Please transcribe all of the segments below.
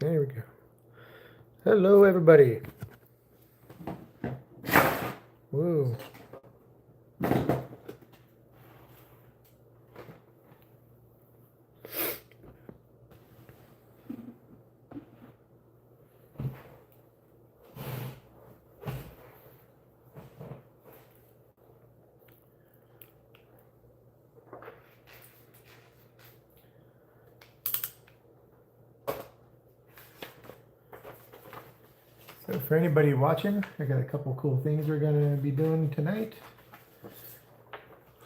There we go. Hello, everybody. Whoa. So for anybody watching, I got a couple cool things we're going to be doing tonight.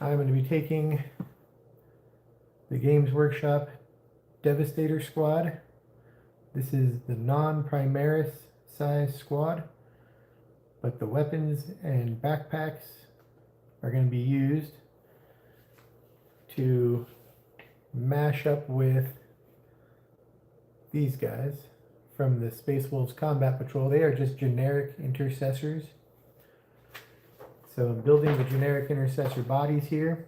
I'm going to be taking the Games Workshop Devastator Squad. This is the non-Primaris size squad, but the weapons and backpacks are going to be used to mash up with these guys from the Space Wolves Combat Patrol. They are just generic intercessors. So I'm building the generic intercessor bodies here.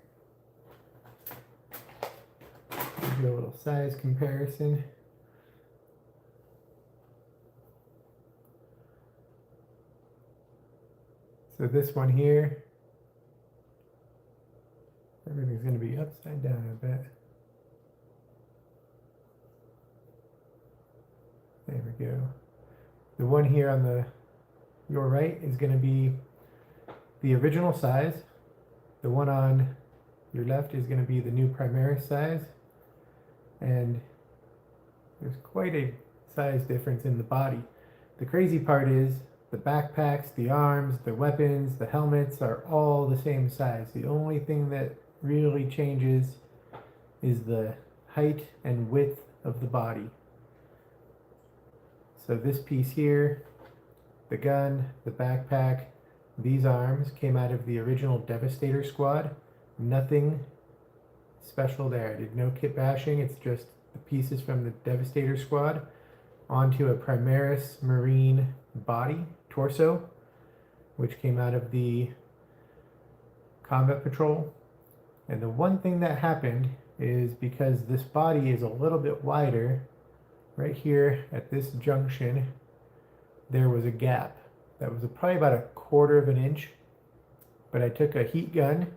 Give you a little size comparison. So this one here, everything's going to be upside down, I bet. There we go. The one here on your right is going to be the original size. The one on your left is going to be the new Primaris size. And there's quite a size difference in the body. The crazy part is the backpacks, the arms, the weapons, the helmets are all the same size. The only thing that really changes is the height and width of the body. So this piece here, the gun, the backpack, these arms came out of the original Devastator squad. Nothing special there. I did no kit bashing. It's just the pieces from the Devastator squad onto a Primaris Marine body, torso, which came out of the Combat Patrol. And the one thing that happened is because this body is a little bit wider, right here at this junction, there was a gap that was probably about 1/4 of an inch. But I took a heat gun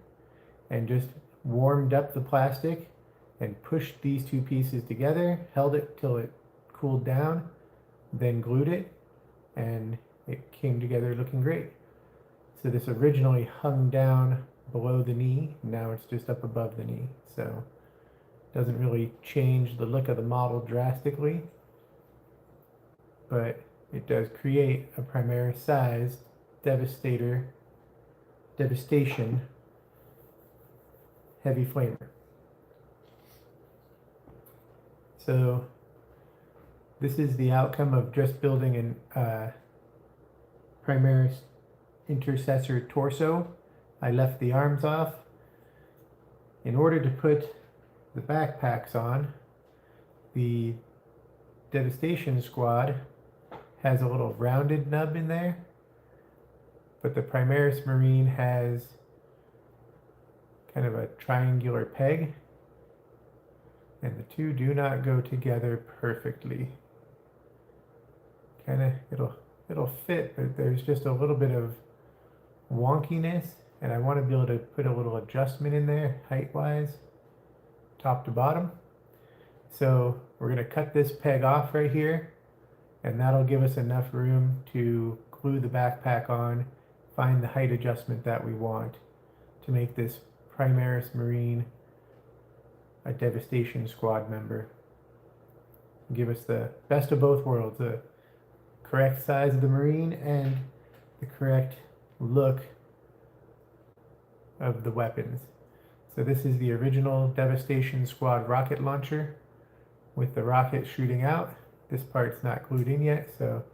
and just warmed up the plastic and pushed these two pieces together, held it till it cooled down, then glued it, and it came together looking great. So this originally hung down below the knee, now it's just up above the knee. So doesn't really change the look of the model drastically, but it does create a Primaris sized devastation heavy flamer. So this is the outcome of just building an Primaris intercessor torso. I left the arms off. In order to put the backpacks on, the Devastation Squad has a little rounded nub in there, but the Primaris Marine has kind of a triangular peg, and the two do not go together perfectly. It'll fit, but there's just a little bit of wonkiness, and I want to be able to put a little adjustment in there height-wise, top to bottom. So we're going to cut this peg off right here, and that'll give us enough room to glue the backpack on, find the height adjustment that we want to make this Primaris Marine a Devastation Squad member. Give us the best of both worlds, the correct size of the Marine and the correct look of the weapons. So this is the original Devastation Squad rocket launcher with the rocket shooting out. This part's not glued in yet, so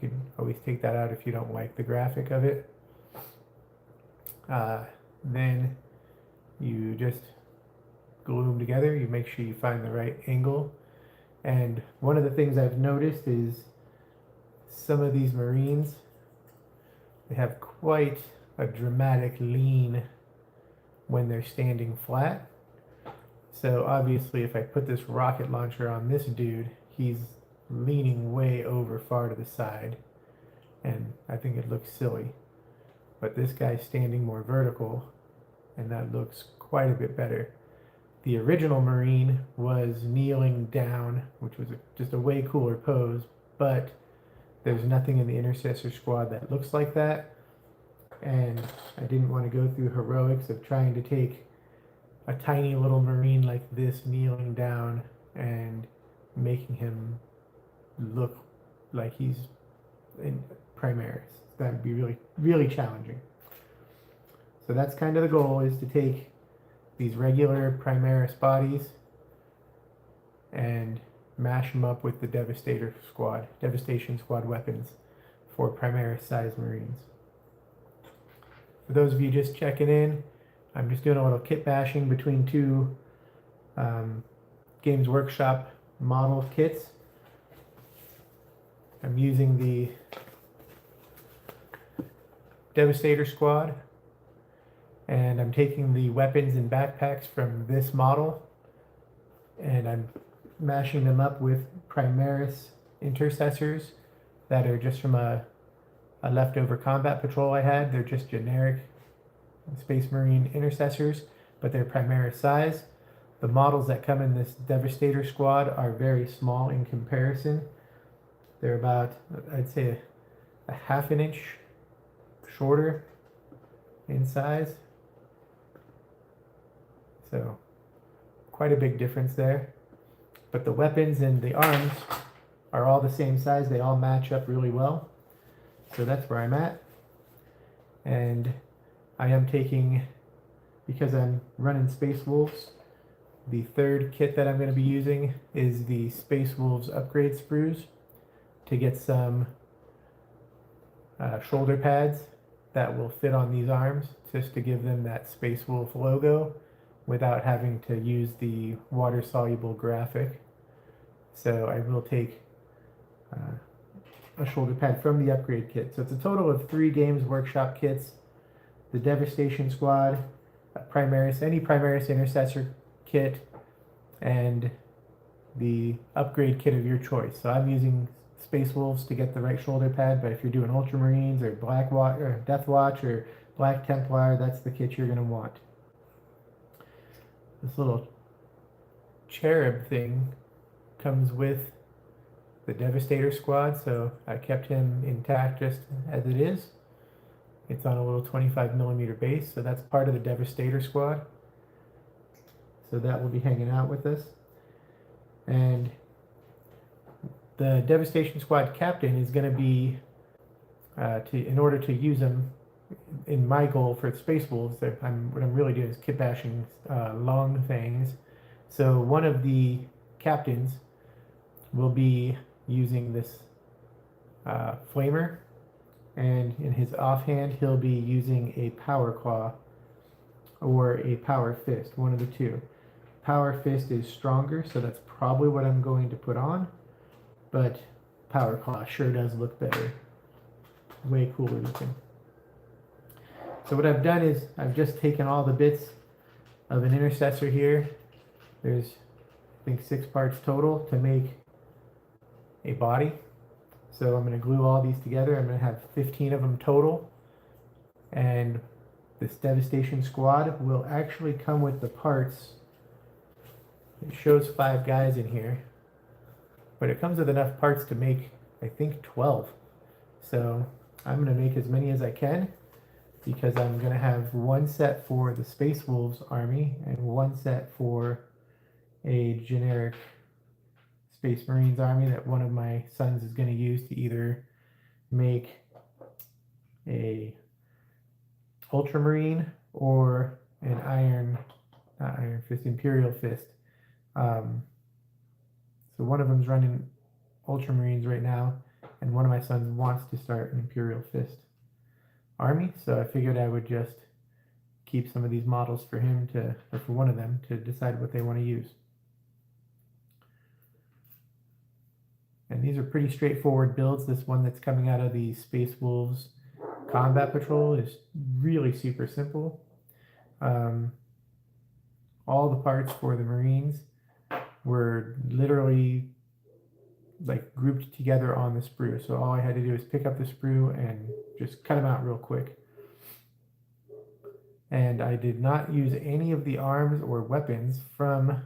you can always take that out if you don't like the graphic of it. Then you just glue them together. You make sure you find the right angle. And one of the things I've noticed is some of these Marines, they have quite a dramatic lean when they're standing flat. So obviously if I put this rocket launcher on this dude, he's leaning way over far to the side, and I think it looks silly. But this guy's standing more vertical, and that looks quite a bit better. The original Marine was kneeling down, which was just a way cooler pose, but there's nothing in the Intercessor squad that looks like that, and I didn't want to go through heroics of trying to take a tiny little Marine like this kneeling down and making him look like he's in Primaris. That would be really, really challenging. So that's kind of the goal, is to take these regular Primaris bodies and mash them up with the Devastation Squad weapons for Primaris size Marines. For those of you just checking in, I'm just doing a little kit bashing between two Games Workshop model kits. I'm using the Devastator Squad, and I'm taking the weapons and backpacks from this model, and I'm mashing them up with Primaris intercessors that are just from a leftover combat patrol I had. They're just generic Space Marine intercessors, but they're Primaris size. The models that come in this Devastator Squad are very small in comparison. They're about, I'd say, a half an inch shorter in size. So quite a big difference there. But the weapons and the arms are all the same size. They all match up really well. So that's where I'm at. And I am taking, because I'm running Space Wolves, the third kit that I'm going to be using is the Space Wolves upgrade sprues to get some shoulder pads that will fit on these arms, just to give them that Space Wolf logo without having to use the water soluble graphic. So I will take a shoulder pad from the upgrade kit. So it's a total of 3 Games Workshop kits: the Devastation Squad, Primaris, any Primaris intercessor kit, and the upgrade kit of your choice. So I'm using Space Wolves to get the right shoulder pad, but if you're doing Ultramarines or or Death Watch or Black Templar, that's the kit you're going to want. This little cherub thing comes with the Devastator Squad, so I kept him intact just as it is. It's on a little 25mm base, so that's part of the Devastator Squad. So that will be hanging out with us. And the Devastation Squad captain is going to be, in order to use him, in my goal for Space Wolves, what I'm really doing is kit bashing long things. So one of the captains will be using this flamer, and in his offhand he'll be using a power claw or a power fist, one of the two. Power fist is stronger, so that's probably what I'm going to put on, but power claw sure does look better, way cooler looking. So what I've done is I've just taken all the bits of an intercessor here. There's, I think, 6 parts total to make a body. So I'm going to glue all these together. I'm going to have 15 of them total. And this Devastation Squad will actually come with the parts. It shows 5 guys in here, but it comes with enough parts to make, I think, 12. So I'm going to make as many as I can, because I'm going to have 1 set for the Space Wolves army and 1 set for a generic Space Marines army that one of my sons is going to use to either make a Ultramarine or an Imperial Fist. So one of them's running Ultramarines right now, and one of my sons wants to start an Imperial Fist army, so I figured I would just keep some of these models for him or for one of them to decide what they want to use. And these are pretty straightforward builds. This one that's coming out of the Space Wolves Combat Patrol is really super simple. All the parts for the Marines were literally like grouped together on the sprue. So all I had to do is pick up the sprue and just cut them out real quick. And I did not use any of the arms or weapons from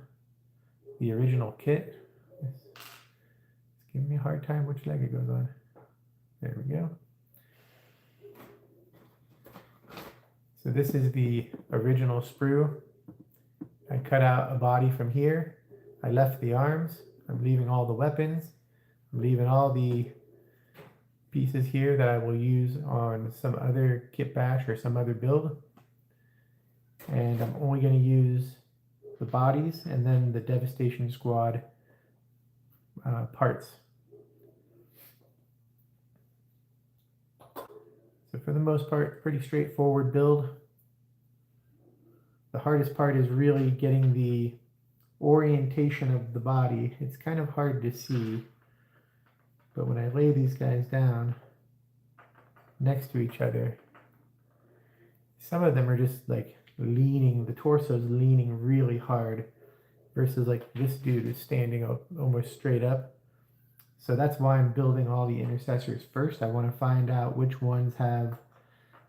the original kit. It's giving me a hard time which leg it goes on. There we go. So this is the original sprue. I cut out a body from here. I left the arms. I'm leaving all the weapons. I'm leaving all the pieces here that I will use on some other kit bash or some other build. And I'm only going to use the bodies and then the Devastation Squad parts. So for the most part, pretty straightforward build. The hardest part is really getting the orientation of the body. It's kind of hard to see, but when I lay these guys down next to each other, some of them are just like leaning, the torso's leaning really hard versus like this dude is standing up almost straight up. So that's why I'm building all the intercessors first. I want to find out which ones have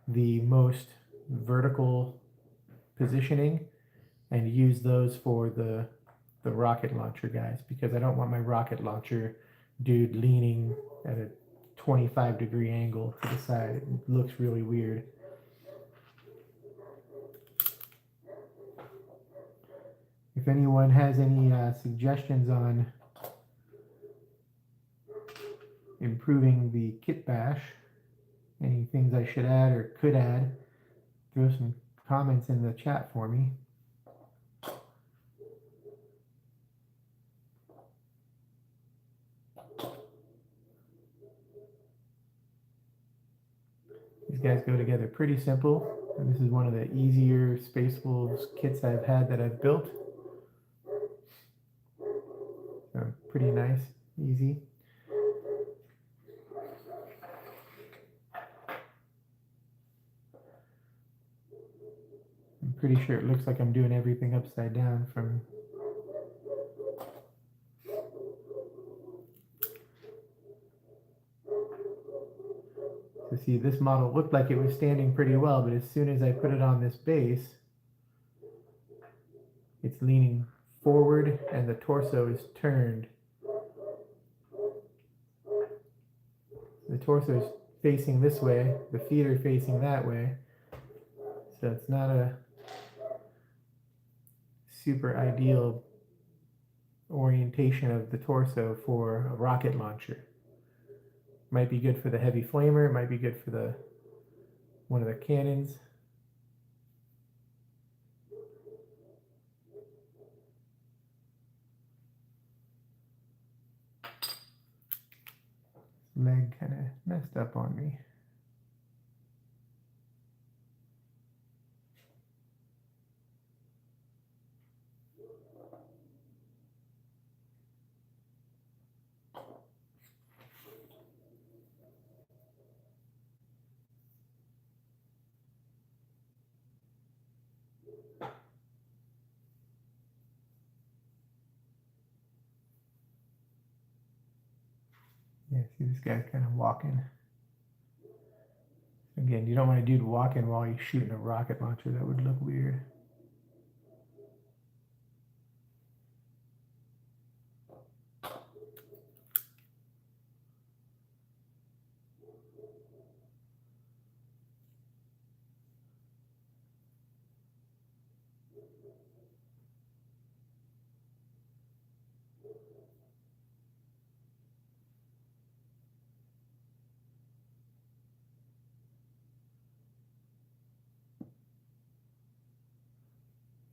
the most vertical positioning and use those for the rocket launcher guys, because I don't want my rocket launcher dude leaning at a 25-degree angle to the side. It looks really weird. If anyone has any suggestions on improving the kit bash, any things I should add or could add, throw some comments in the chat for me. These guys go together pretty simple, and this is one of the easier Space Wolves kits I've had that I've built. So pretty nice, easy. I'm pretty sure it looks like I'm doing everything upside down from to see. This model looked like it was standing pretty well, but as soon as I put it on this base, it's leaning forward and the torso is turned. The torso is facing this way, the feet are facing that way, so it's not a super ideal orientation of the torso for a rocket launcher. Might be good for the heavy flamer, it might be good for the one of the cannons. Leg kind of messed up on me. Yeah, see this guy's kind of walking. Again, you don't want a dude walking while he's shooting a rocket launcher. That would look weird.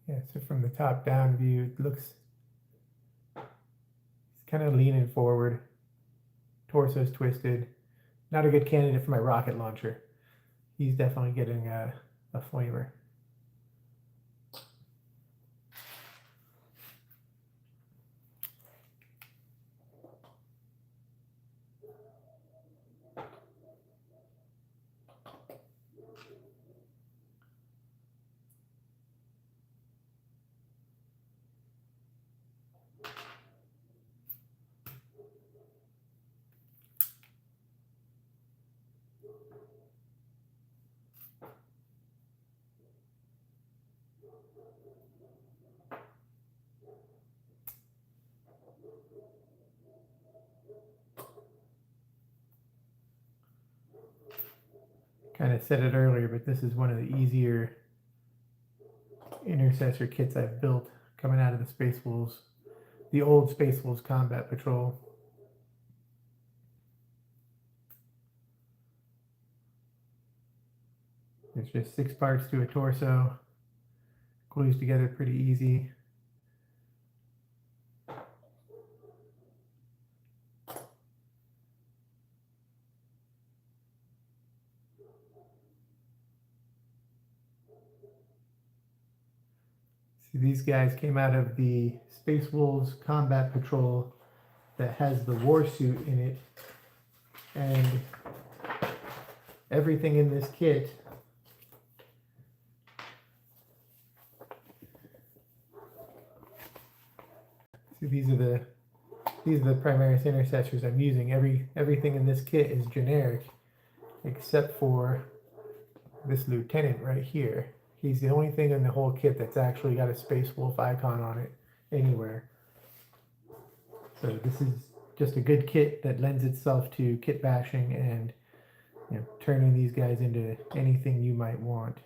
Yeah, so from the top down view, it looks, it's kind of leaning forward. Torso's twisted. Not a good candidate for my rocket launcher. He's definitely getting a flamer. of said it earlier, but this is one of the easier intercessor kits I've built coming out of the Space Wolves, the old Space Wolves Combat Patrol. It's just 6 parts to a torso, glues together pretty easy. See, these guys came out of the Space Wolves Combat Patrol that has the war suit in it, and everything in this kit these are the Primaris intercessors I'm using. Everything in this kit is generic except for this lieutenant right here. He's the only thing in the whole kit that's actually got a Space Wolf icon on it anywhere. So this is just a good kit that lends itself to kit bashing and, you know, turning these guys into anything you might want.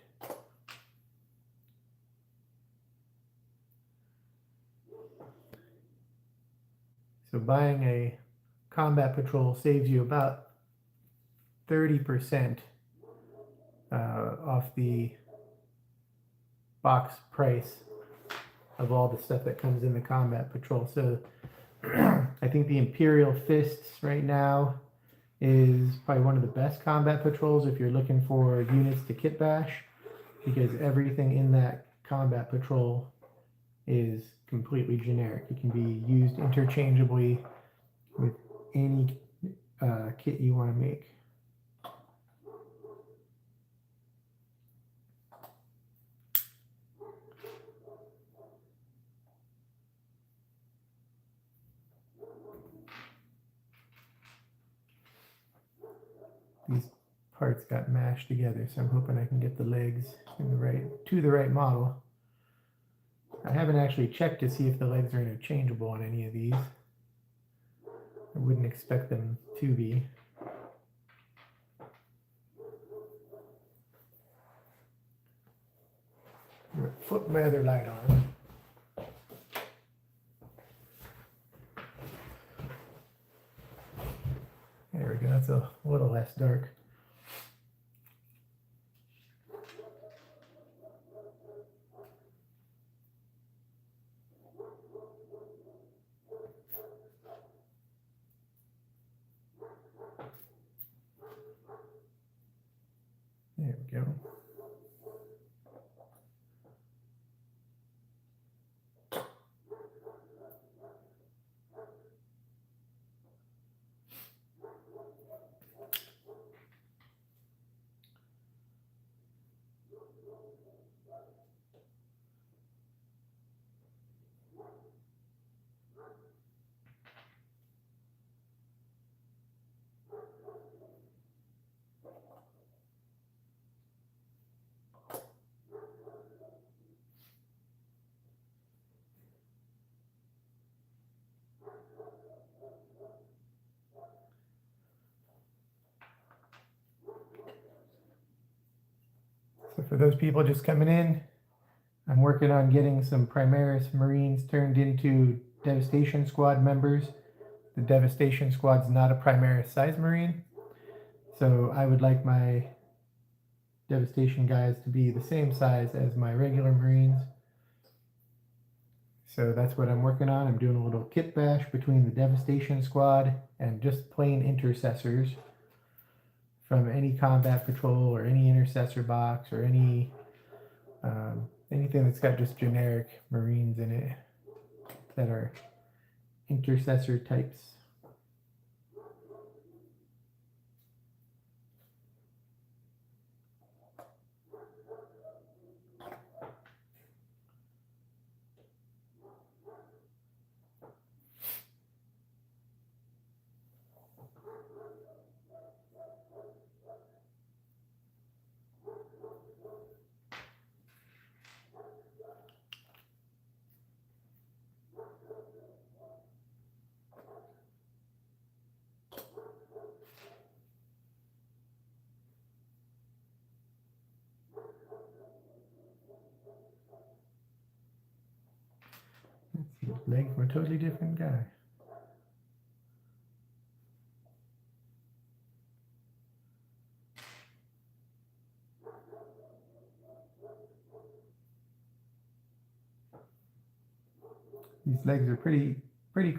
So buying a combat patrol saves you about 30% off the box price of all the stuff that comes in the combat patrol. So I think the Imperial Fists right now is probably one of the best combat patrols if you're looking for units to kit bash, because everything in that combat patrol is completely generic. It can be used interchangeably with any kit you want to make. These parts got mashed together, so I'm hoping I can get the legs in the right model. I haven't actually checked to see if the legs are interchangeable on any of these. I wouldn't expect them to be. Flip my other light on. There we go, that's a little less dark. There we go. So for those people just coming in, I'm working on getting some Primaris Marines turned into Devastation Squad members. The Devastation Squad's not a Primaris size Marine, so I would like my Devastation guys to be the same size as my regular Marines. So that's what I'm working on. I'm doing a little kit bash between the Devastation Squad and just plain intercessors from any combat patrol or any intercessor box or anything that's got just generic Marines in it that are intercessor types. leg from a totally different guy. These legs are pretty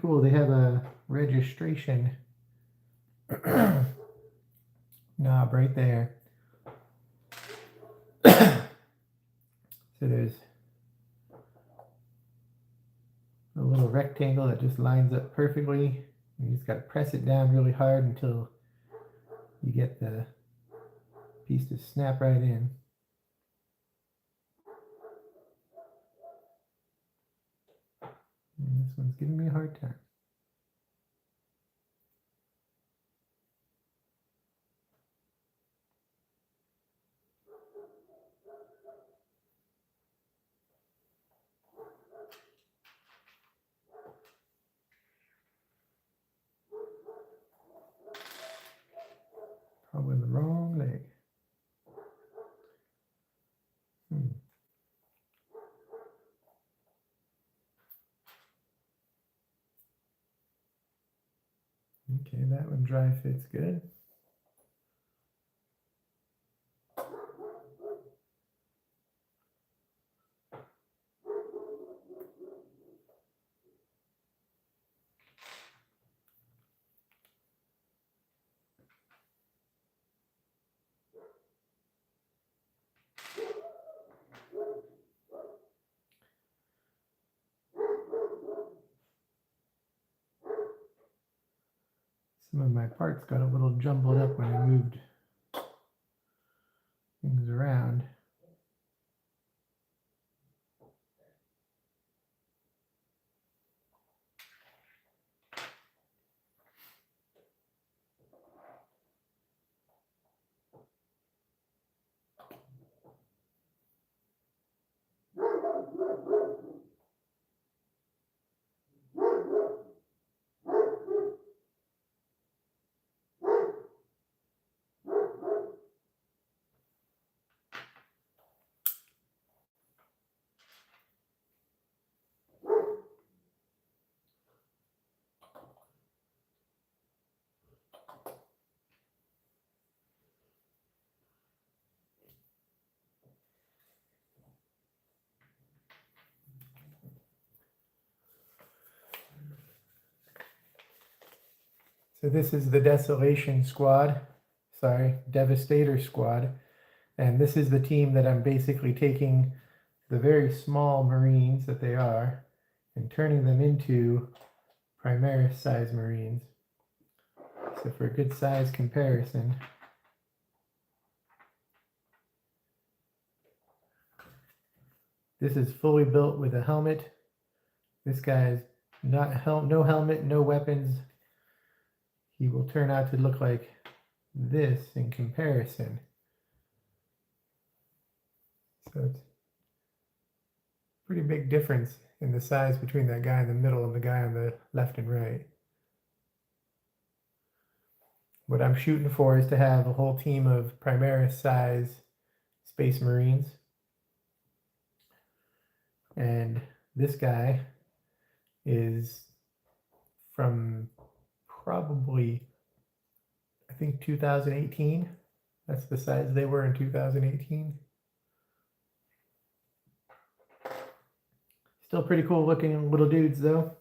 cool. They have a registration knob right there. So there's a little rectangle that just lines up perfectly. You just got to press it down really hard until you get the piece to snap right in. And this one's giving me a hard time. Probably the wrong leg. Okay, that one dry fits good. Some of my parts got a little jumbled up when I moved things around. So this is the Devastator Squad. And this is the team that I'm basically taking the very small Marines that they are and turning them into Primaris size Marines. So for a good size comparison, this is fully built with a helmet. This guy's no helmet, no weapons. He will turn out to look like this in comparison. So it's a pretty big difference in the size between that guy in the middle and the guy on the left and right. What I'm shooting for is to have a whole team of Primaris size Space Marines. And this guy is from probably, I think, 2018. That's the size they were in 2018. Still pretty cool looking little dudes though.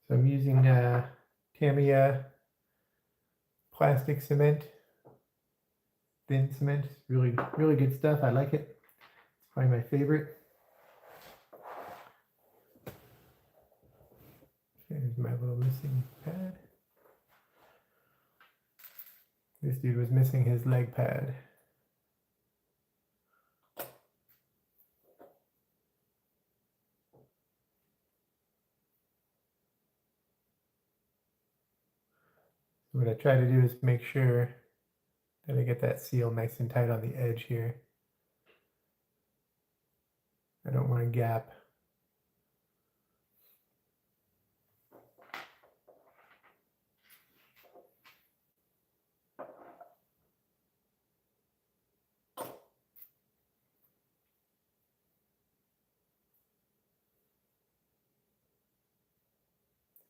So I'm using Tamiya plastic cement, thin cement. Really good stuff. I like it. It's probably my favorite. There's my little missing pad. This dude was missing his leg pad. What I try to do is make sure Then I get that seal nice and tight on the edge here. I don't want a gap.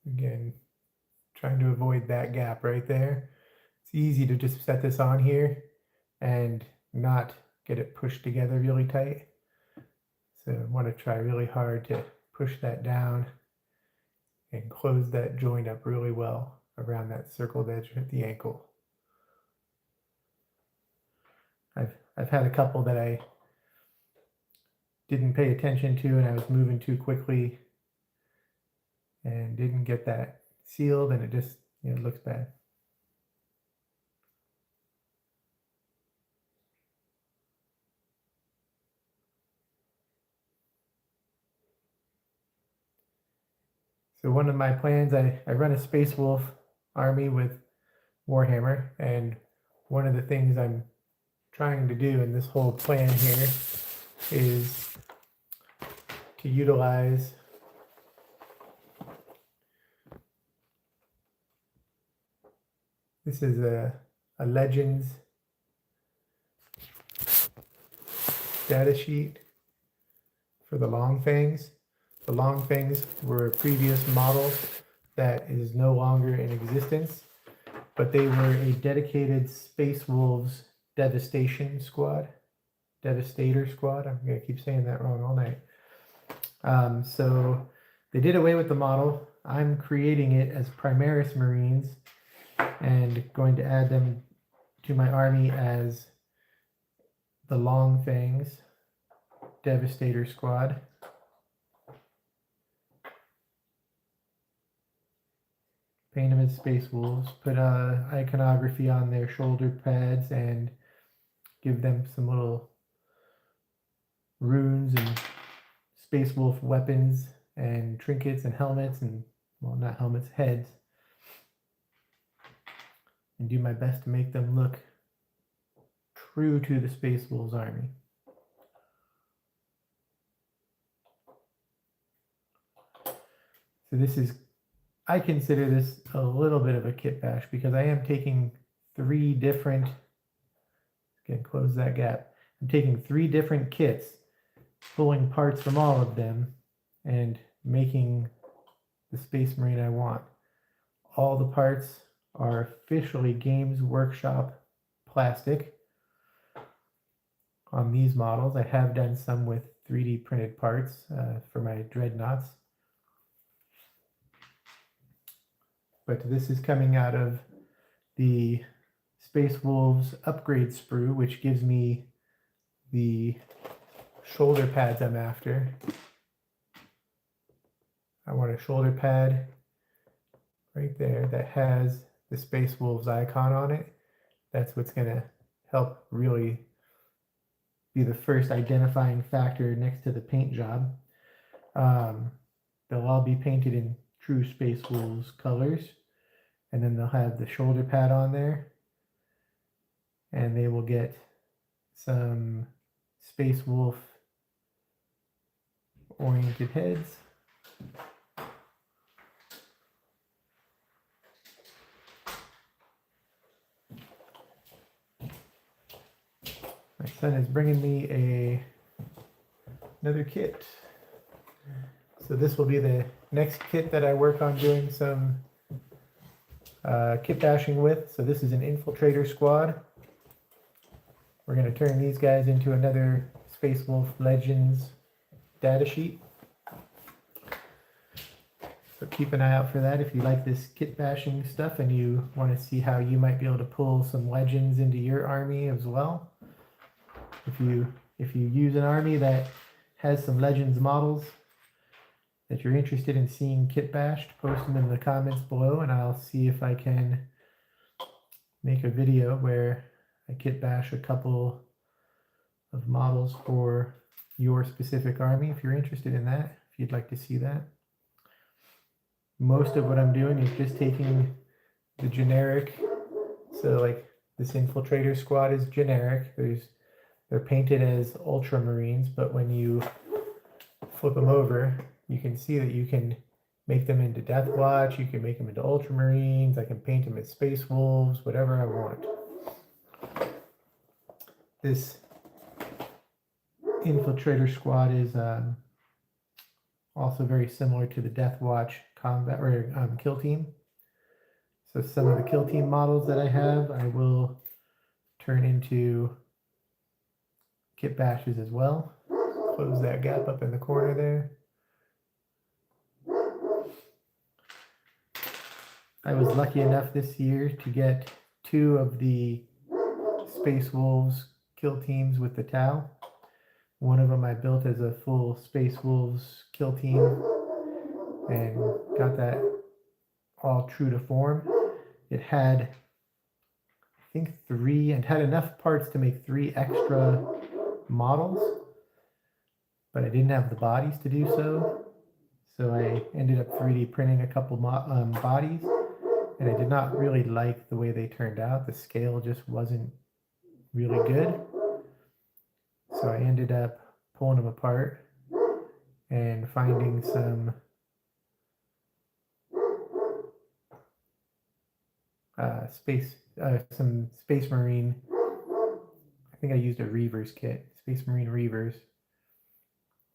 Again, trying to avoid that gap right there. It's easy to just set this on here and not get it pushed together really tight. So I want to try really hard to push that down and close that joint up really well around that circled edge at the ankle. I've had a couple that I didn't pay attention to and I was moving too quickly and didn't get that sealed, and it just, it looks bad. So one of my plans, I run a Space Wolf army with Warhammer, and one of the things I'm trying to do in this whole plan here is to utilize this is a Legends data sheet for the Long Fangs. The Long Fangs were a previous model that is no longer in existence, but they were a dedicated Space Wolves Devastator squad. I'm going to keep saying that wrong all night. So they did away with the model. I'm creating it as Primaris Marines and going to add them to my army as the Long Fangs Devastator squad. Paint them as Space Wolves, put iconography on their shoulder pads, and give them some little runes and Space Wolf weapons and trinkets and helmets, and, well, not helmets, heads. And do my best to make them look true to the Space Wolves army. So this is, I consider this a little bit of a kit bash because I am taking 3 different, again, close that gap. I'm taking 3 different kits, pulling parts from all of them, and making the Space Marine I want. All the parts are officially Games Workshop plastic on these models. I have done some with 3D printed parts for my dreadnoughts. But this is coming out of the Space Wolves upgrade sprue, which gives me the shoulder pads I'm after. I want a shoulder pad right there that has the Space Wolves icon on it. That's what's going to help really be the first identifying factor next to the paint job. They'll all be painted in true Space Wolves colors, and then they'll have the shoulder pad on there, and they will get some Space Wolf oriented heads. My son is bringing me another kit. So this will be the next kit that I work on doing some kit bashing with. So this is an infiltrator squad. We're going to turn these guys into another Space Wolf Legends data sheet. So keep an eye out for that if you like this kit bashing stuff and you want to see how you might be able to pull some Legends into your army as well. If you use an army that has some Legends models that you're interested in seeing kit bashed, post them in the comments below, and I'll see if I can make a video where I kit bash a couple of models for your specific army if you're interested in that, if you'd like to see that. Most of what I'm doing is just taking the generic, so like This infiltrator squad is generic. They're painted as ultramarines, but when you flip them over, you can see that you can make them into Death Watch, you can make them into ultramarines, I can paint them as space wolves, whatever I want. This infiltrator squad is also very similar to the Death Watch combat or kill team. So some of the kill team models that I have, I will turn into kit bashes as well. Close that gap up in the corner there. I was lucky enough this year to get 2 of the Space Wolves kill teams with the Tau. One of them I built as a full Space Wolves kill team and got that all true to form. It had, I think, 3, and had enough parts to make 3 extra models, but I didn't have the bodies to do so. So I ended up 3D printing a couple bodies, and I did not really like the way they turned out. The scale just wasn't really good. So I ended up pulling them apart and finding some Space Marine. I think I used a Reavers kit, Space Marine Reavers,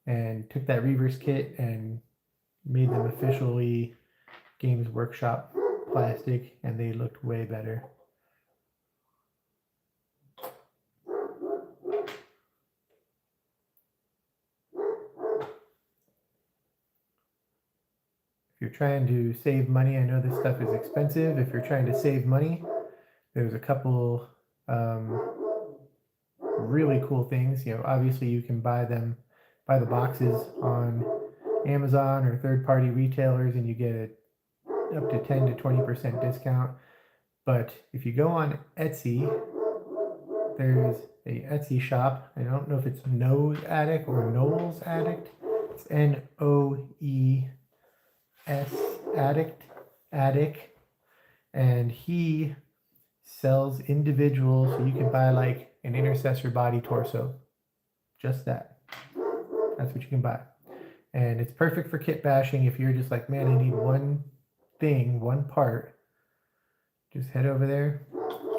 and took that Reavers kit and made them officially Games Workshop plastic, and they looked way better. If you're trying to save money, I know this stuff is expensive. If you're trying to save money, there's a couple really cool things. You know, obviously you can buy the boxes on Amazon or third-party retailers, and you get up to 10 to 20% discount. But if you go on Etsy, there's a Etsy shop. I don't know if it's Nose Addict or Knowles Addict. It's Noes Addict, and he sells individuals. So you can buy like an intercessor body torso, just that. That's what you can buy, and it's perfect for kit bashing. If you're just like, man, I need one thing, one part, just head over there,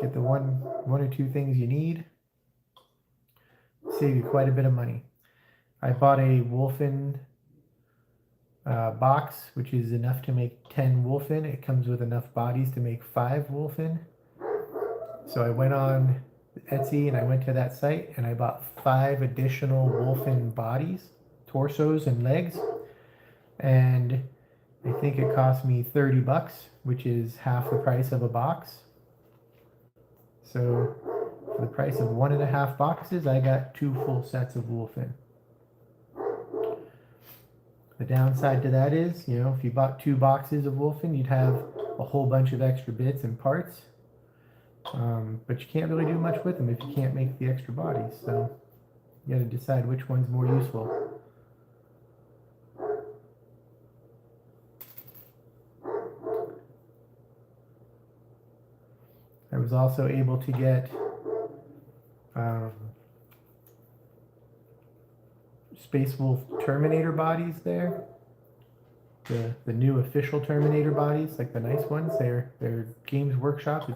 get the one or two things you need, save you quite a bit of money. I bought a Wolfen box, which is enough to make 10 Wolfen. It comes with enough bodies to make 5 Wolfen. So I went on Etsy and I went to that site and I bought 5 additional Wolfen bodies, torsos and legs, and I think it cost me $30, which is half the price of a box. So for the price of 1.5 boxes, I got 2 full sets of Wolfen. The downside to that is, you know, if you bought 2 boxes of Wolfen, you'd have a whole bunch of extra bits and parts. But you can't really do much with them if you can't make the extra bodies. So you got to decide which one's more useful. I was also able to get Space Wolf Terminator bodies there. The new official Terminator bodies, like the nice ones. They're Games Workshop.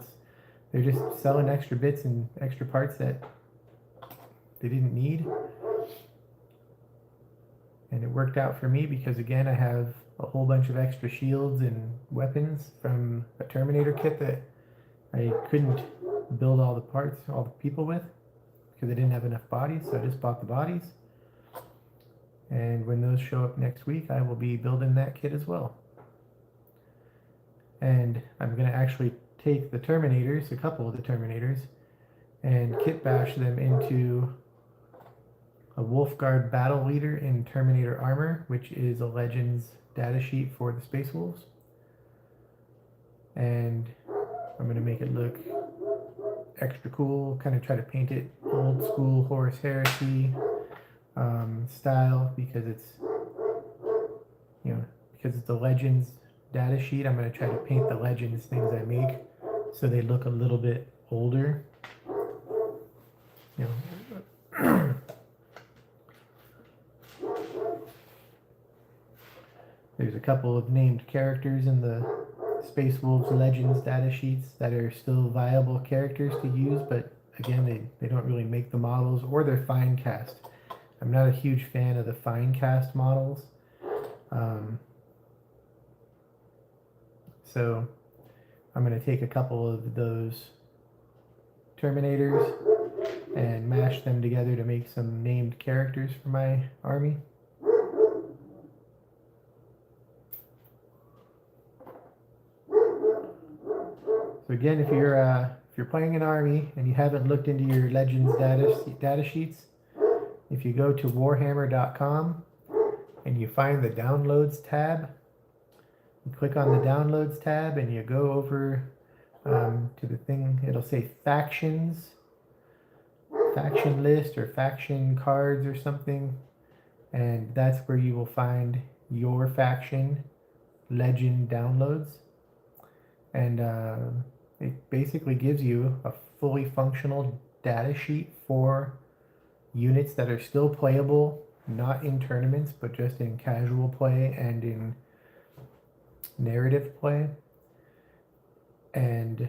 They're just selling extra bits and extra parts that they didn't need. And it worked out for me because, again, I have a whole bunch of extra shields and weapons from a Terminator kit that I couldn't build all the parts, all the people with, because I didn't have enough bodies, so I just bought the bodies. And when those show up next week, I will be building that kit as well. And I'm going to actually take the Terminators, a couple of the Terminators, and kit bash them into a Wolfguard Battle Leader in Terminator armor, which is a Legends datasheet for the Space Wolves. And I'm going to make it look extra cool, kind of try to paint it old school Horus Heresy style, because it's, you know, because it's the Legends datasheet. I'm going to try to paint the Legends things I make so they look a little bit older. You know, there's a couple of named characters in the Space Wolves Legends data sheets that are still viable characters to use, but again, they don't really make the models, or they're fine cast. I'm not a huge fan of the fine cast models. So I'm going to take a couple of those Terminators and mash them together to make some named characters for my army. So again, if you're playing an army and you haven't looked into your Legends data sheets, if you go to warhammer.com and you find the Downloads tab, you click on the Downloads tab and you go over to the thing, it'll say Factions, Faction List or Faction Cards or something, and that's where you will find your faction Legend downloads. And it basically gives you a fully functional data sheet for units that are still playable, not in tournaments, but just in casual play and in narrative play. And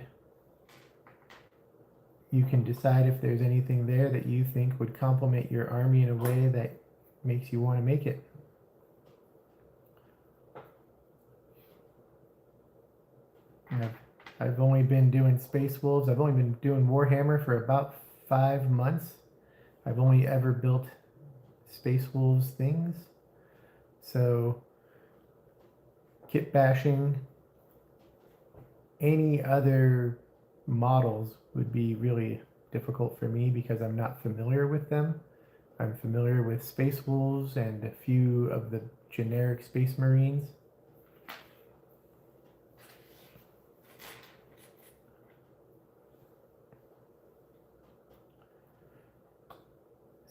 you can decide if there's anything there that you think would complement your army in a way that makes you want to make it. I've only been doing Space Wolves. I've only been doing Warhammer for about 5 months. I've only ever built Space Wolves things. So Kitbashing any other models would be really difficult for me because I'm not familiar with them. I'm familiar with Space Wolves and a few of the generic Space Marines.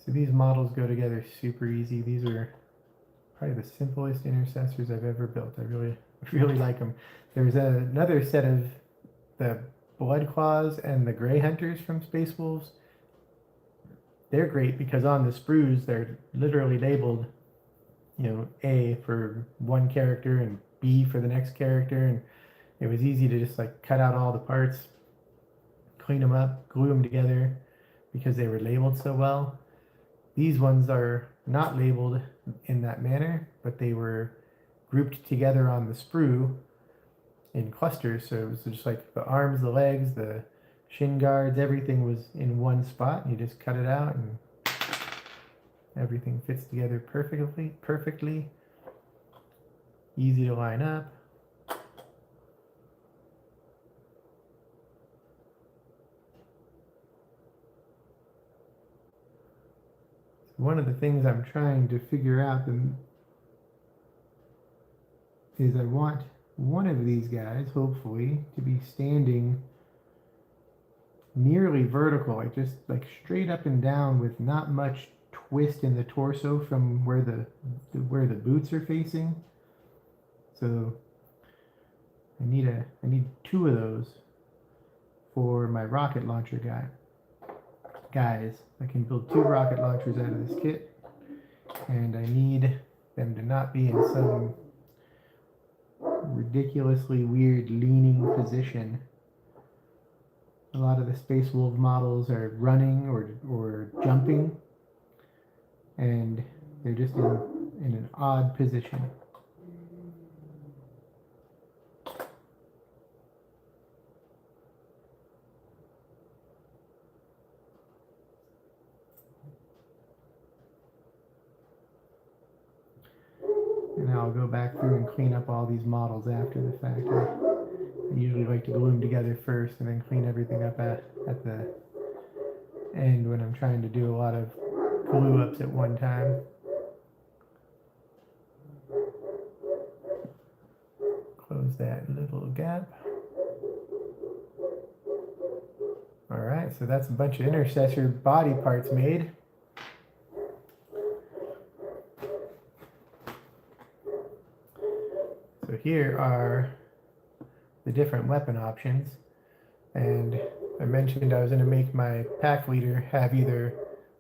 So these models go together super easy. These are probably the simplest intercessors I've ever built. I really like them. There's another set of the Blood Claws and the Grey Hunters from Space Wolves. They're great because on the sprues they're literally labeled, you know, A for one character and B for the next character, and it was easy to just like cut out all the parts, clean them up, glue them together because they were labeled so well. These ones are not labeled in that manner, but they were grouped together on the sprue in clusters. So it was just like the arms, the legs, the shin guards, everything was in one spot. You just cut it out and everything fits together perfectly. Easy to line up. One of the things I'm trying to figure out is I want one of these guys, hopefully, to be standing nearly vertical, like just like straight up and down with not much twist in the torso from where the boots are facing. So I need 2 of those for my rocket launcher guys. I can build 2 rocket launchers out of this kit, and I need them to not be in some ridiculously weird leaning position. A lot of the Space Wolf models are running or jumping, and they're just in an odd position. And I'll go back through and clean up all these models after the fact. I usually like to glue them together first and then clean everything up at the end when I'm trying to do a lot of glue ups at one time. Close that little gap. Alright, so that's a bunch of intercessor body parts made. So here are the different weapon options, and I mentioned I was going to make my pack leader have either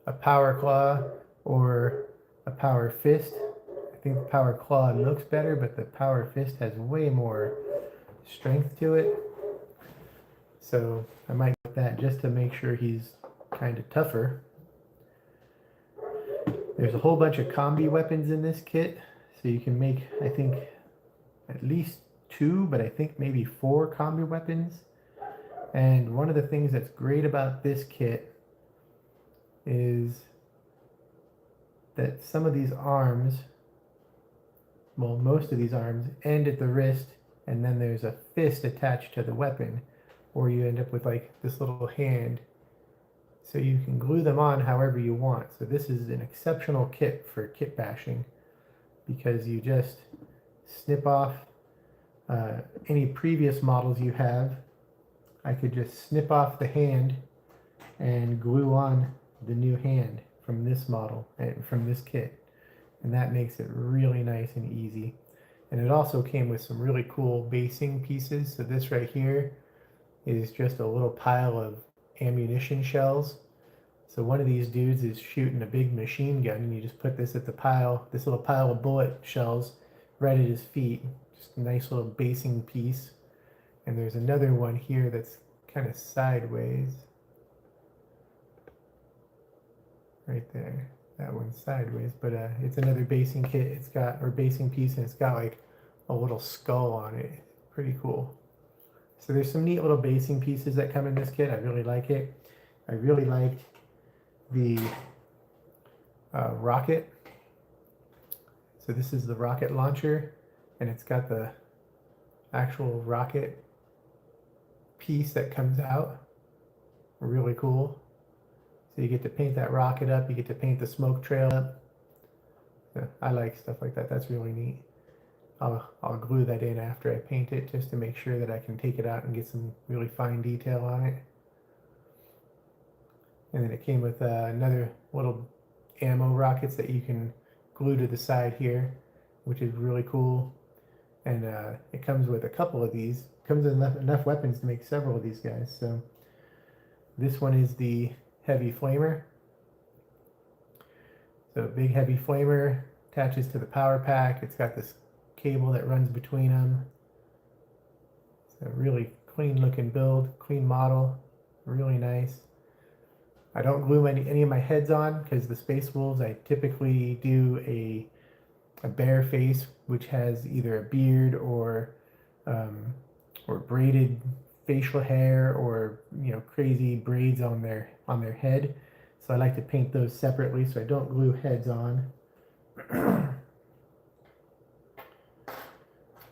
a power claw or a power fist. I think the power claw looks better, but the power fist has way more strength to it. So I might get that just to make sure he's kind of tougher. There's a whole bunch of combi weapons in this kit, so you can make, I think, at least 2, but I think maybe 4 combi weapons. And one of the things that's great about this kit is that some of these arms, well, most of these arms end at the wrist, and then there's a fist attached to the weapon, or you end up with like this little hand. So you can glue them on however you want. So this is an exceptional kit for kit bashing, because you just snip off any previous models you have. I could just snip off the hand and glue on the new hand from this model and from this kit. And that makes it really nice and easy. And it also came with some really cool basing pieces. So this right here is just a little pile of ammunition shells. So one of these dudes is shooting a big machine gun, and you just put this at the pile, this little pile of bullet shells right at his feet. Just a nice little basing piece. And there's another one here that's kind of sideways. Right there. That one's sideways, but it's another basing kit. It's got, or basing piece, and it's got like a little skull on it. Pretty cool. So there's some neat little basing pieces that come in this kit. I really like it. I really liked the rocket. So this is the rocket launcher, and it's got the actual rocket piece that comes out. Really cool. So you get to paint that rocket up, you get to paint the smoke trail up. So I like stuff like that. That's really neat. I'll glue that in after I paint it, just to make sure that I can take it out and get some really fine detail on it. And then it came with another little ammo rockets that you can glue to the side here, which is really cool. And it comes with a couple of these. It comes with enough weapons to make several of these guys. So this one is the heavy flamer. So big heavy flamer attaches to the power pack. It's got this cable that runs between them. It's a really clean looking build, clean model, really nice. I don't glue any of my heads on, because the Space Wolves, I typically do a bare face, which has either a beard or braided facial hair, or crazy braids on their head. So I like to paint those separately, so I don't glue heads on.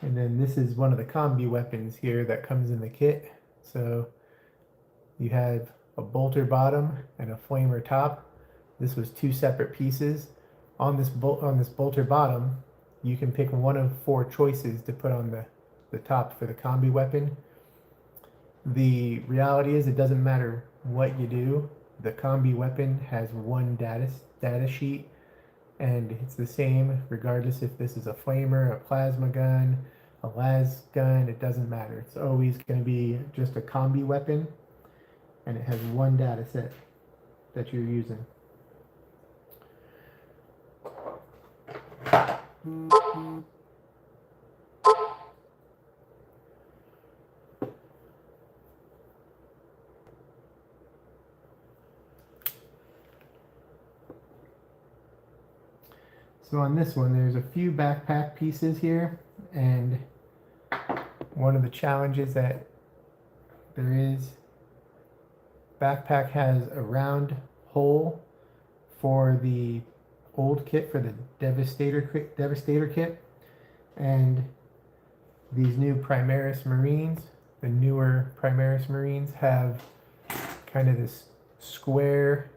And then this is one of the combi weapons here that comes in the kit. So you have a bolter bottom and a flamer top. This was 2 separate pieces. On this bolter bottom, you can pick one of 4 choices to put on the top for the combi weapon. The reality is, it doesn't matter what you do. The combi weapon has one data sheet, and it's the same regardless if this is a flamer, a plasma gun, a las gun. It doesn't matter. It's always going to be just a combi weapon, and it has one data set that you're using. So on this one, there's a few backpack pieces here, and one of the challenges that there is, backpack has a round hole for the old kit, for the Devastator kit, and these new Primaris Marines, the newer Primaris Marines, have kind of this square,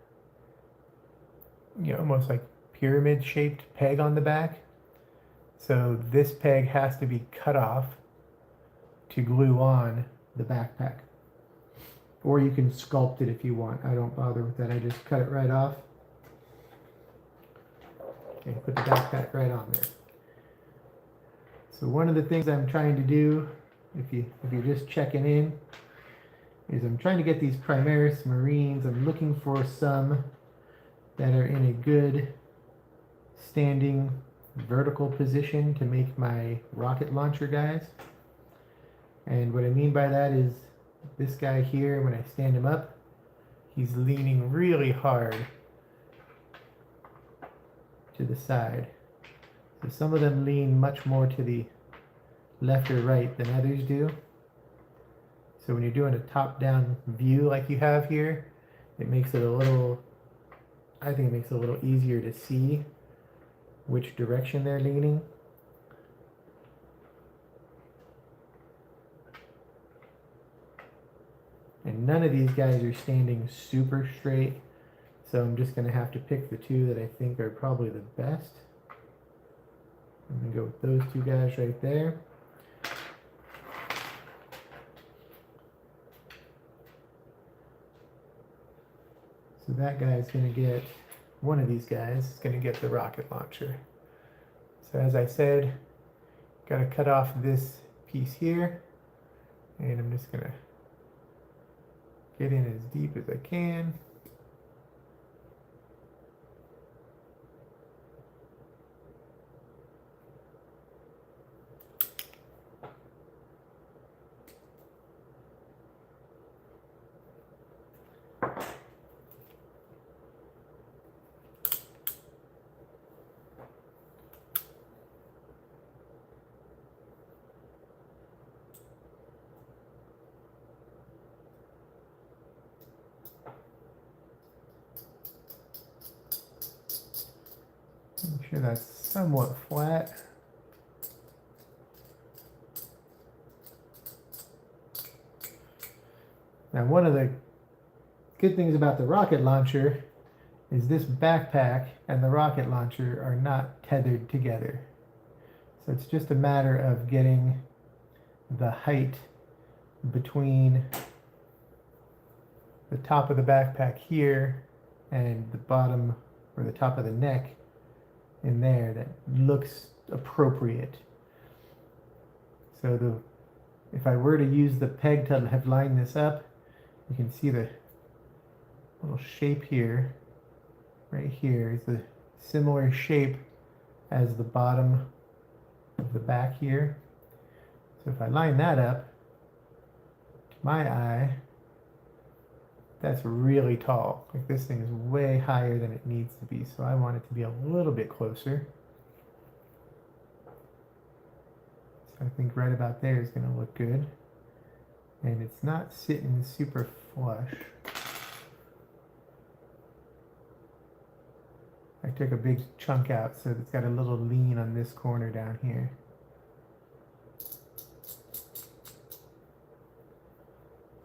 almost like pyramid shaped peg on the back. So this peg has to be cut off to glue on the backpack, or you can sculpt it if you want. I don't bother with that. I just cut it right off and put the backpack right on there. So one of the things I'm trying to do, if you're just checking in, is I'm trying to get these Primaris Marines. I'm looking for some that are in a good standing vertical position to make my rocket launcher guys. And what I mean by that is this guy here, when I stand him up, he's leaning really hard to the side. So some of them lean much more to the left or right than others do. So when you're doing a top-down view like you have here, it makes it a little, I think it makes it a little easier to see which direction they're leaning. And none of these guys are standing super straight, so I'm just going to have to pick the two that I think are probably the best. I'm going to go with those two guys right there. So that guy's going to get, one of these guys is going to get the rocket launcher. So as I said, got to cut off this piece here, and I'm just going to get in as deep as I can. Make sure that's somewhat flat. Now, one of the good things about the rocket launcher is this backpack and the rocket launcher are not tethered together. So it's just a matter of getting the height between the top of the backpack here and the bottom or the top of the neck in there that looks appropriate. So if I were to use the peg to have lined this up, you can see the little shape here, right here, is the similar shape as the bottom of the back here. So if I line that up to my eye, that's really tall. Like, this thing is way higher than it needs to be, so I want it to be a little bit closer. So I think right about there is going to look good. And it's not sitting super flush. I took a big chunk out, so it's got a little lean on this corner down here.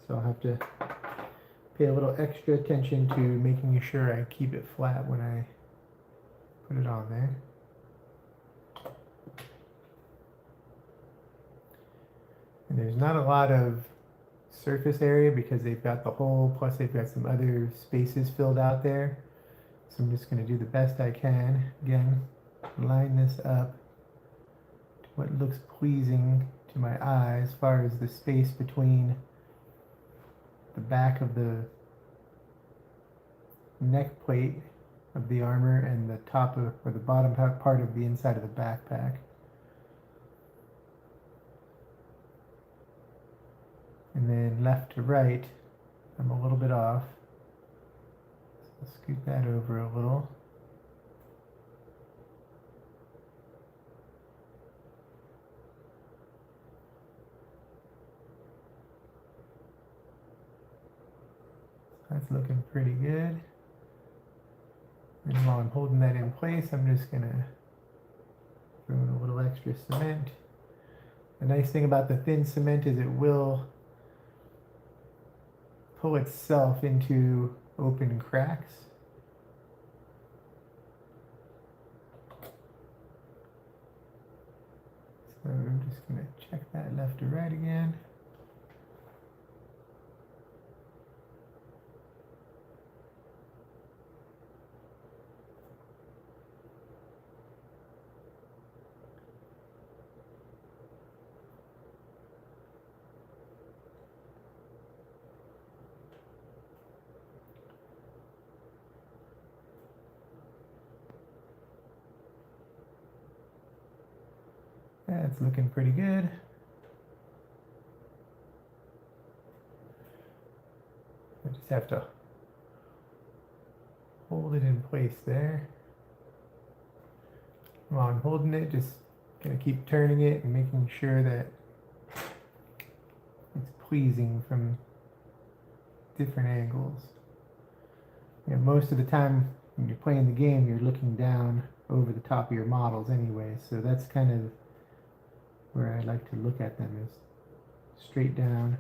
So I'll have to pay a little extra attention to making sure I keep it flat when I put it on there. And there's not a lot of surface area because they've got the hole, plus they've got some other spaces filled out there. So I'm just going to do the best I can. Again, line this up to what looks pleasing to my eye as far as the space between the back of the neck plate of the armor and the top of, or the bottom part of the inside of the backpack. And then left to right, I'm a little bit off. So I'll scoot that over a little. That's looking pretty good. And while I'm holding that in place, I'm just going to throw in a little extra cement. The nice thing about the thin cement is it will pull itself into open cracks. So I'm just going to check that left to right again. That's looking pretty good. I just have to hold it in place there. While I'm holding it, just gonna keep turning it and making sure that it's pleasing from different angles. You know, most of the time when you're playing the game, you're looking down over the top of your models anyway, so that's kind of where I like to look at them, is straight down.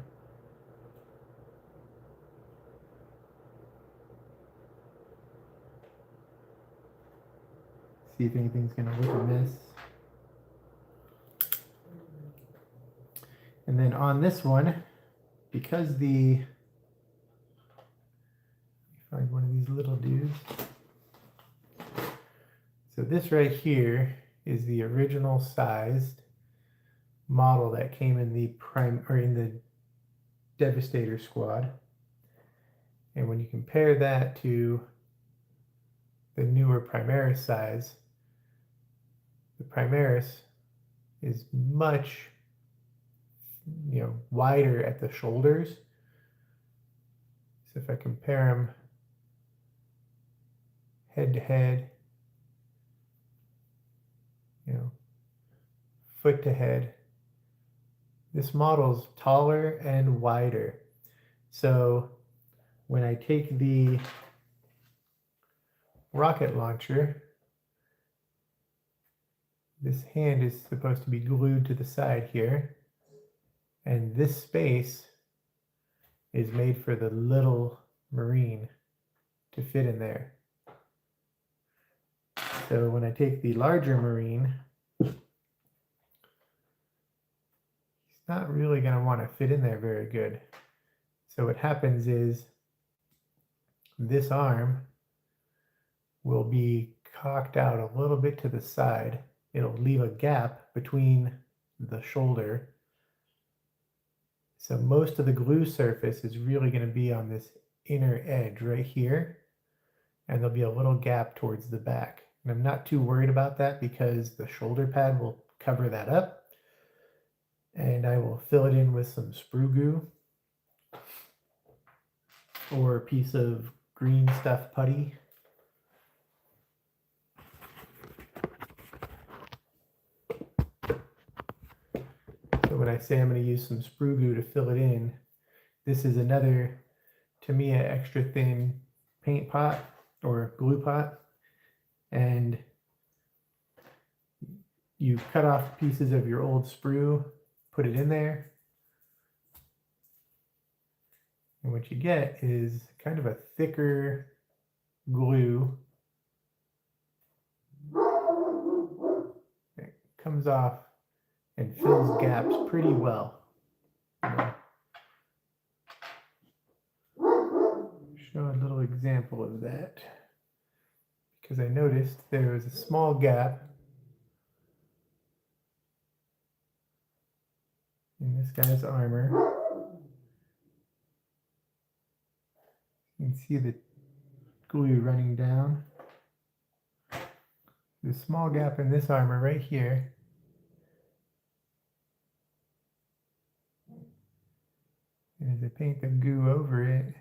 See if anything's gonna look amiss. And then on this one, because find one of these little dudes. So this right here is the original sized model that came in the Devastator squad. And when you compare that to the newer Primaris size, the Primaris is much, wider at the shoulders. So if I compare them head to head, foot to head, this model's taller and wider. So when I take the rocket launcher, this hand is supposed to be glued to the side here, and this space is made for the little Marine to fit in there. So when I take the larger Marine, he's not really going to want to fit in there very good. So what happens is this arm will be cocked out a little bit to the side. It'll leave a gap between the shoulder. So most of the glue surface is really going to be on this inner edge right here, and there'll be a little gap towards the back. And I'm not too worried about that because the shoulder pad will cover that up, and I will fill it in with some sprue glue or a piece of green stuff putty. So when I say I'm going to use some sprue glue to fill it in, this is another Tamiya extra thin paint pot or glue pot, and you cut off pieces of your old sprue, put it in there, and what you get is kind of a thicker glue. It comes off and fills gaps pretty well. Show a little example of that, because I noticed there was a small gap in this guy's armor. You can see the glue running down. There's a small gap in this armor right here. And as I paint the goo over it,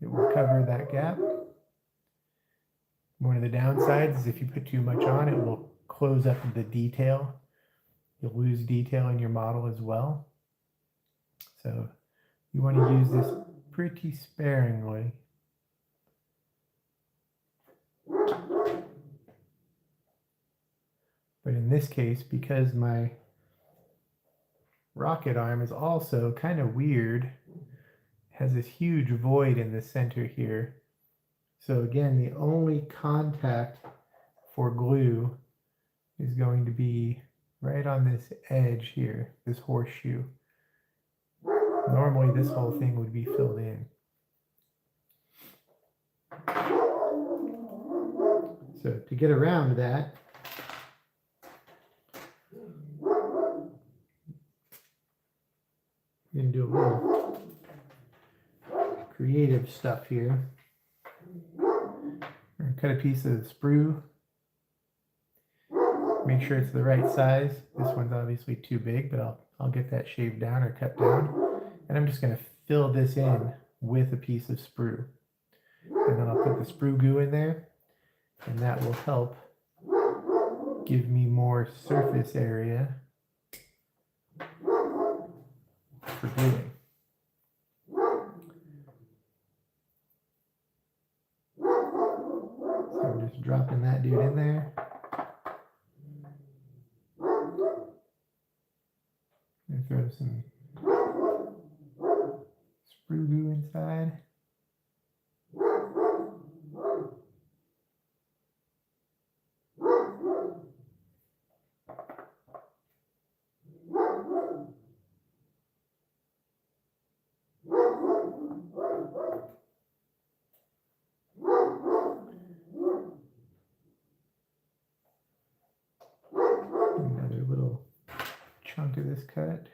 it will cover that gap. One of the downsides is if you put too much on, it will close up the detail. You'll lose detail in your model as well. So you want to use this pretty sparingly. But in this case, because my rocket arm is also kind of weird, has this huge void in the center here. So again, the only contact for glue is going to be right on this edge here, this horseshoe. Normally this whole thing would be filled in. So to get around that, I'm going to do a little creative stuff here. I'm going to cut a piece of sprue. Make sure it's the right size. This one's obviously too big, but I'll get that shaved down or cut down. And I'm just going to fill this in with a piece of sprue. And then I'll put the sprue goo in there, and that will help give me more surface area for gluing. So I'm just dropping that dude in there. And throw some sprue goo inside. Another little chunk of this cut.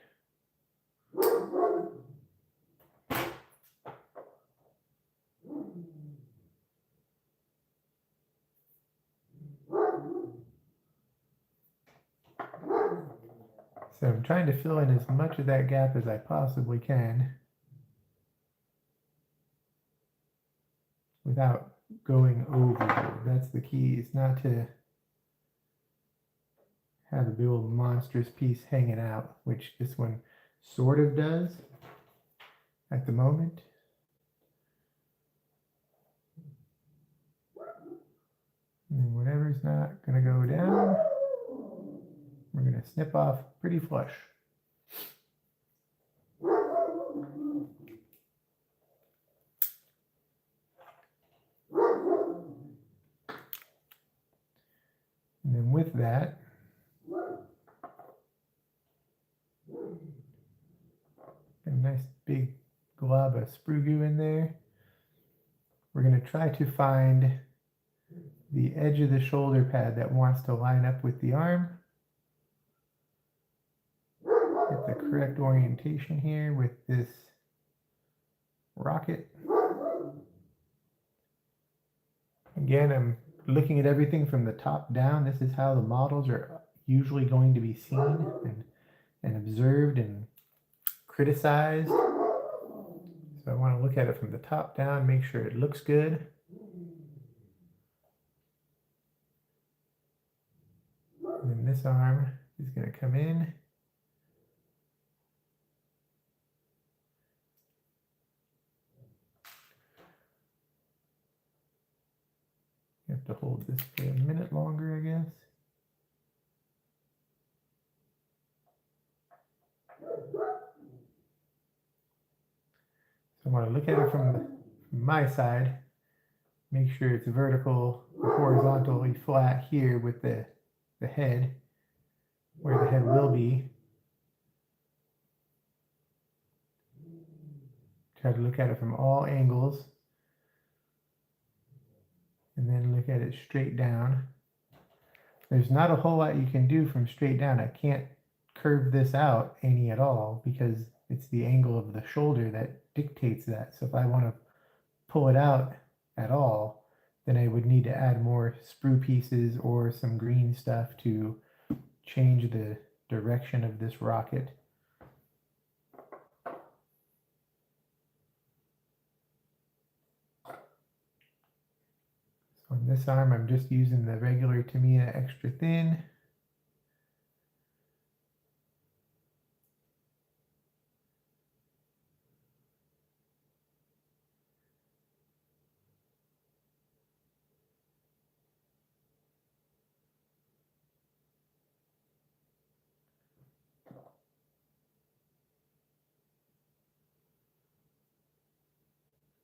So I'm trying to fill in as much of that gap as I possibly can without going overboard. That's the key, is not to have a big old monstrous piece hanging out, which this one sort of does at the moment. And whatever's not going to go down, we're going to snip off pretty flush. And then with that, a nice big glob of sprue goo in there. We're going to try to find the edge of the shoulder pad that wants to line up with the arm. Get the correct orientation here with this rocket. Again, I'm looking at everything from the top down. This is how the models are usually going to be seen and observed and criticized. So I want to look at it from the top down, make sure it looks good. And then this arm is going to come in. You have to hold this for a minute longer, I guess. So I want to look at it from my side, make sure it's vertical or horizontally flat here with the head, where the head will be. Try to look at it from all angles, and then look at it straight down. There's not a whole lot you can do from straight down. I can't curve this out any at all because it's the angle of the shoulder that dictates that. So if I want to pull it out at all, then I would need to add more sprue pieces or some green stuff to change the direction of this rocket. So on this arm, I'm just using the regular Tamiya extra thin.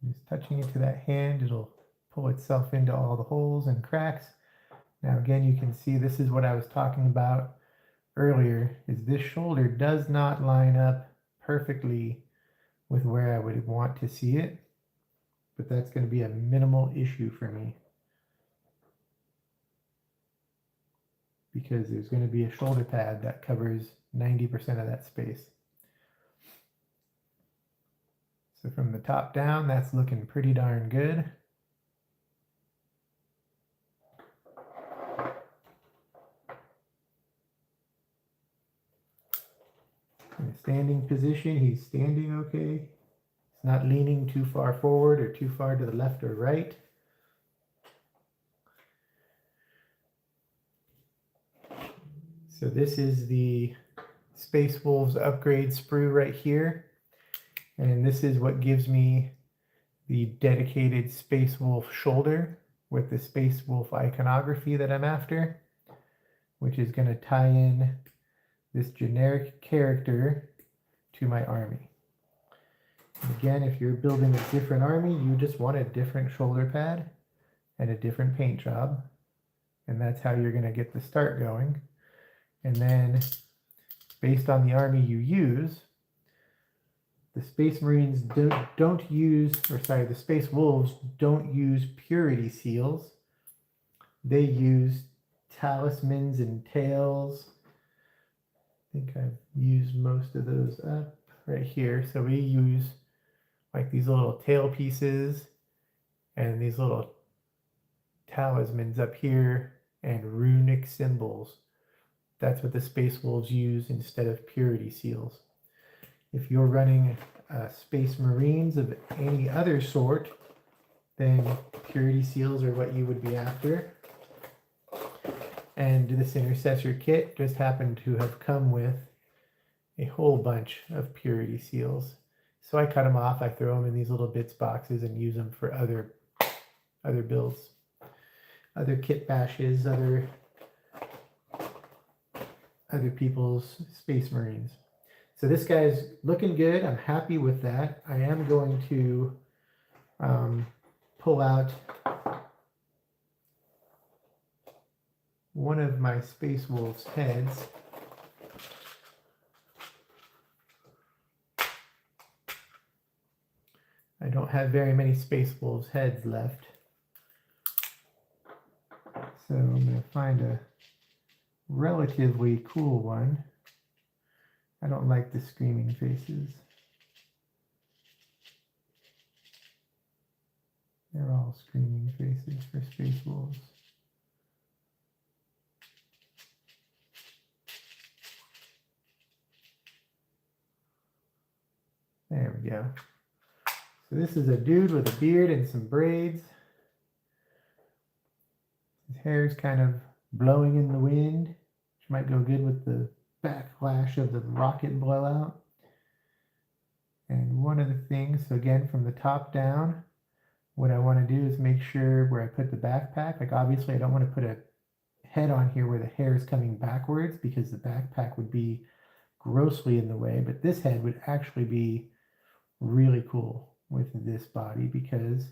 Just touching it to that hand, it'll pull itself into all the holes and cracks. Now again, you can see this is what I was talking about earlier, is this shoulder does not line up perfectly with where I would want to see it, but that's going to be a minimal issue for me because there's going to be a shoulder pad that covers 90% of that space. So from the top down, that's looking pretty darn good. In standing position, he's standing okay. He's not leaning too far forward or too far to the left or right. So this is the Space Wolves upgrade sprue right here. And this is what gives me the dedicated Space Wolf shoulder with the Space Wolf iconography that I'm after, which is going to tie in this generic character to my army. And again, if you're building a different army, you just want a different shoulder pad and a different paint job. And that's how you're going to get the start going. And then based on the army you use, the Space Marines don't use, or sorry, the Space Wolves don't use purity seals. They use talismans and tails. I think I've used most of those up right here. So we use like these little tail pieces and these little talismans up here and runic symbols. That's what the Space Wolves use instead of purity seals. If you're running Space Marines of any other sort, then purity seals are what you would be after. And this intercessor kit just happened to have come with a whole bunch of purity seals. So I cut them off, I throw them in these little bits boxes and use them for other builds, other kit bashes, other people's Space Marines. So this guy's looking good. I'm happy with that. I am going to pull out one of my Space Wolves heads. I don't have very many Space Wolves heads left. So I'm going to find a relatively cool one. I don't like the screaming faces. They're all screaming faces for Space Wolves. There we go. So this is a dude with a beard and some braids. His hair's kind of blowing in the wind, which might go good with the backlash of the rocket blowout. And one of the things, so again, from the top down, what I want to do is make sure where I put the backpack, like obviously I don't want to put a head on here where the hair is coming backwards because the backpack would be grossly in the way, but this head would actually be really cool with this body because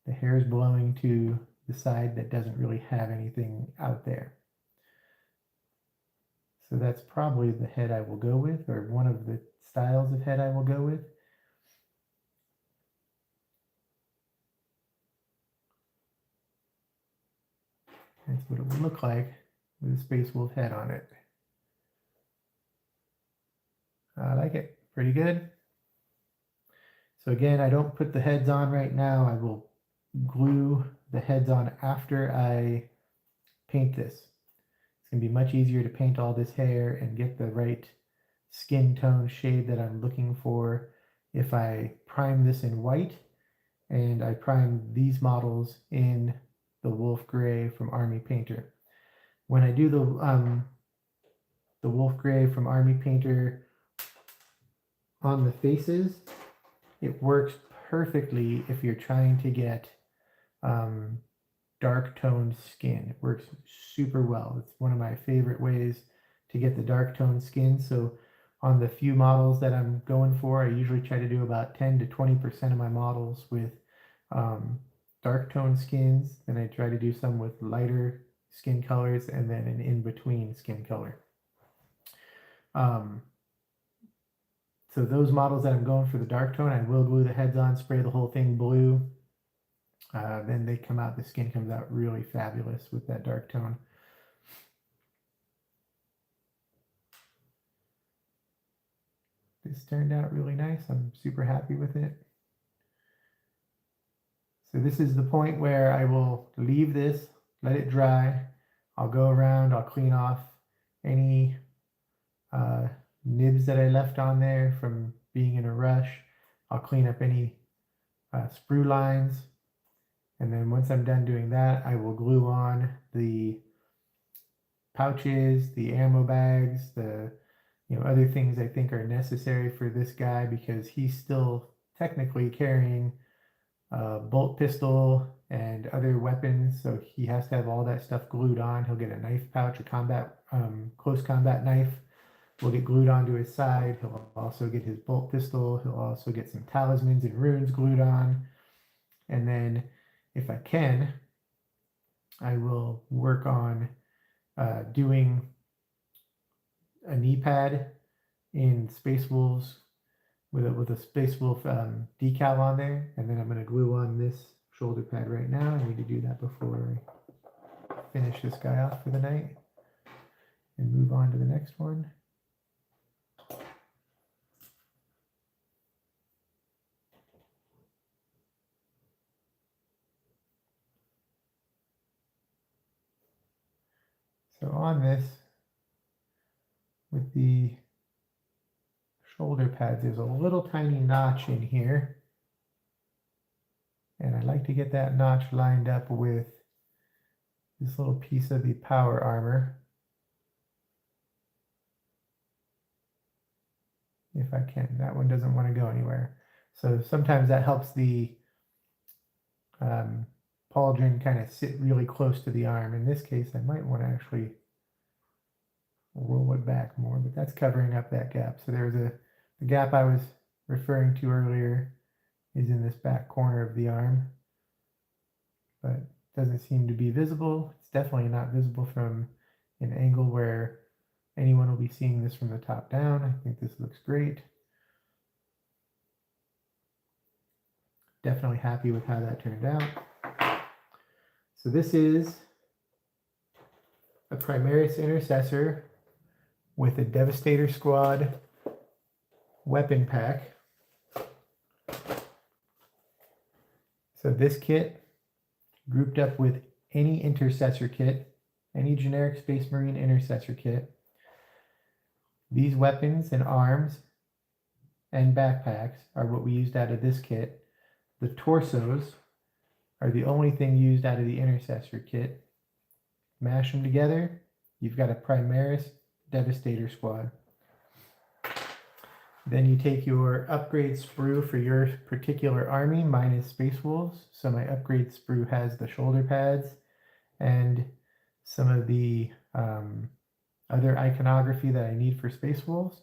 the hair is blowing to the side that doesn't really have anything out there. So that's probably the head I will go with, or one of the styles of head I will go with. That's what it would look like with a Space Wolf head on it. I like it. Pretty good. So again, I don't put the heads on right now. I will glue the heads on after I paint this. It's going to be much easier to paint all this hair and get the right skin tone shade that I'm looking for if I prime this in white and I prime these models in the wolf gray from Army Painter. When I do the wolf gray from Army Painter on the faces, it works perfectly if you're trying to get dark toned skin. It works super well. It's one of my favorite ways to get the dark toned skin. So on the few models that I'm going for, I usually try to do about 10 to 20% of my models with dark toned skins. Then I try to do some with lighter skin colors and then an in-between skin color. So those models that I'm going for the dark tone, I will glue the heads on, spray the whole thing blue. Then they come out, the skin comes out really fabulous with that dark tone. This turned out really nice. I'm super happy with it. So this is the point where I will leave this, let it dry. I'll go around, I'll clean off any nibs that I left on there from being in a rush. I'll clean up any sprue lines. And then once I'm done doing that, I will glue on the pouches, the ammo bags, the other things I think are necessary for this guy, because he's still technically carrying a bolt pistol and other weapons, so he has to have all that stuff glued on. He'll get a knife pouch, a combat close combat knife will get glued onto his side. He'll also get his bolt pistol. He'll also get some talismans and runes glued on. And then if I can, I will work on doing a knee pad in Space Wolves with a Space Wolf decal on there, and then I'm going to glue on this shoulder pad right now. I need to do that before I finish this guy off for the night and move on to the next one. So on this, with the shoulder pads, there's a little tiny notch in here, and I like to get that notch lined up with this little piece of the power armor, if I can. That one doesn't want to go anywhere, so sometimes that helps the pauldron kind of sit really close to the arm. In this case, I might want to actually roll it back more, but that's covering up that gap. So there's the gap I was referring to earlier is in this back corner of the arm, but doesn't seem to be visible. It's definitely not visible from an angle where anyone will be seeing this from the top down. I think this looks great. Definitely happy with how that turned out. So this is a Primaris Intercessor with a Devastator Squad weapon pack. So this kit, grouped up with any Intercessor kit, any generic Space Marine Intercessor kit, these weapons and arms and backpacks are what we used out of this kit. The torsos are the only thing used out of the Intercessor kit. Mash them together, you've got a Primaris Devastator Squad. Then you take your upgrade sprue for your particular army. Mine is Space Wolves, so my upgrade sprue has the shoulder pads and some of the other iconography that I need for Space Wolves.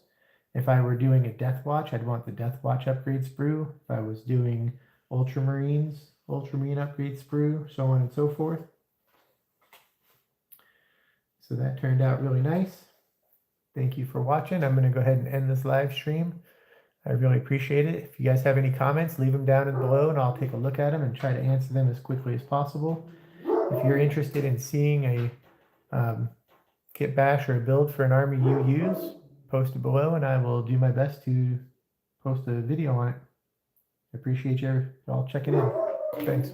If I were doing a Death Watch, I'd want the Death Watch upgrade sprue. If I was doing Ultramarine upgrade sprue, so on and so forth. So that turned out really nice. Thank you for watching. I'm going to go ahead and end this live stream. I really appreciate it. If you guys have any comments, leave them down below and I'll take a look at them and try to answer them as quickly as possible. If you're interested in seeing a kit bash or a build for an army you use, post it below and I will do my best to post a video on it. I appreciate you all checking in. Thanks.